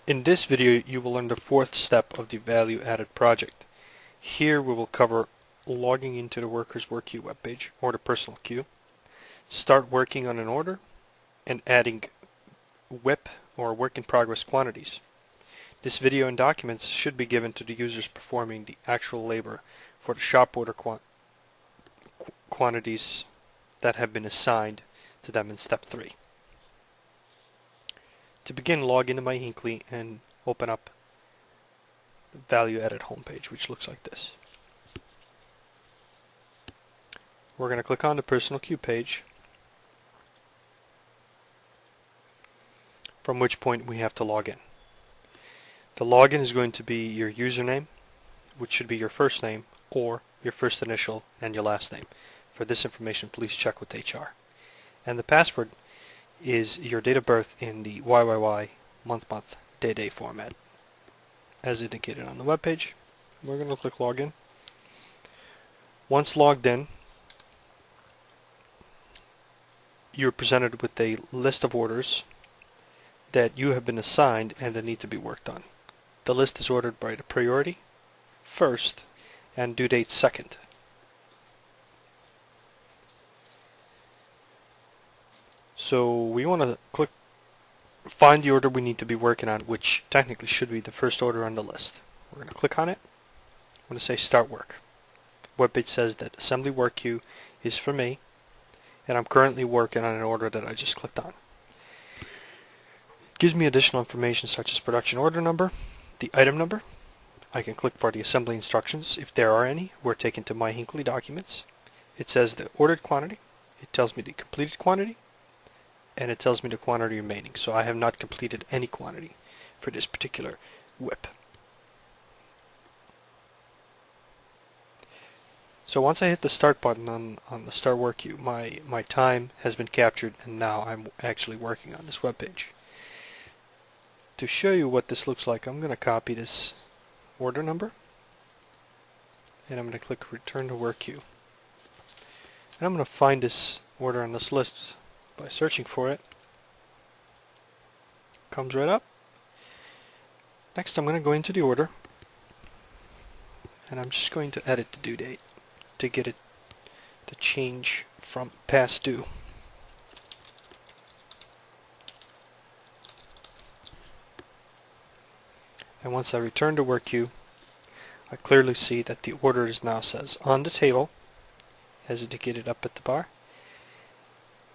In this video you will learn the fourth step of the value added project. Here we will cover logging into the worker's work queue webpage or the personal queue, start working on an order, and adding WIP or work in progress quantities. This video and documents should be given to the users performing the actual labor for the shop order quantities that have been assigned to them in step 3. To begin, log into my Hinckley and open up the value added homepage, which looks like this. We're going to click on the personal queue page, from which point we have to log in. The login is going to be your username, which should be your first name or your first initial and your last name. For this information, please check with HR. And the password is your date of birth in the YYY month day format, as indicated on the web page. We're going to click login. Once logged in, you're presented with a list of orders that you have been assigned and that need to be worked on. The list is ordered by the priority first and due date second. So we want to find the order we need to be working on, which technically should be the first order on the list. We're going to click on it. I'm going to say start work. The webpage says that assembly work queue is for me, and I'm currently working on an order that I just clicked on. It gives me additional information such as production order number, the item number. I can click for the assembly instructions if there are any. We're taken to my Hinckley documents. It says the ordered quantity. It tells me the completed quantity, and it tells me the quantity remaining. So I have not completed any quantity for this particular WIP. So once I hit the start button on the start work queue, my time has been captured, and now I'm actually working on this web page. To show you what this looks like, I'm going to copy this order number, and I'm going to click return to work queue. And I'm going to find this order on this list by searching for it. Comes right up. Next I'm going to go into the order, and I'm just going to edit the due date to get it to change from past due. And once I return to work queue, I clearly see that the order is now says on the table, as indicated up at the bar.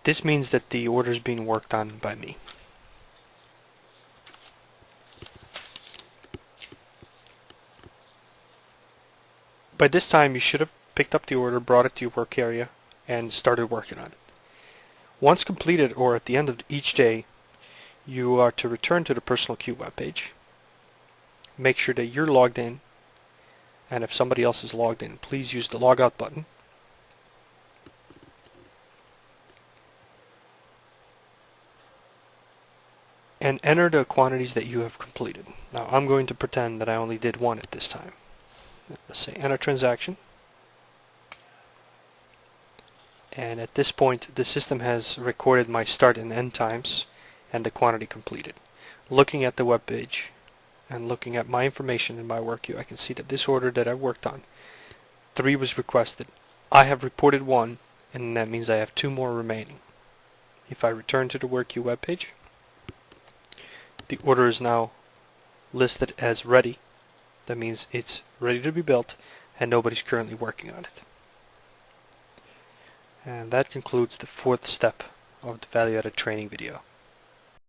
This means that the order is being worked on by me. By this time you should have picked up the order, brought it to your work area, and started working on it. Once completed, or at the end of each day, you are to return to the personal queue webpage. Make sure that you're logged in, and if somebody else is logged in, please use the logout button. And enter the quantities that you have completed. Now I'm going to pretend that I only did one at this time. Let's say enter transaction. And at this point the system has recorded my start and end times and the quantity completed. Looking at the web page and looking at my information in my work queue, I can see that this order that I worked on, 3 was requested. I have reported 1, and that means I have 2 more remaining. If I return to the work queue web page, the order is now listed as ready. That means it's ready to be built and nobody's currently working on it. And that concludes the fourth step of the value added training video.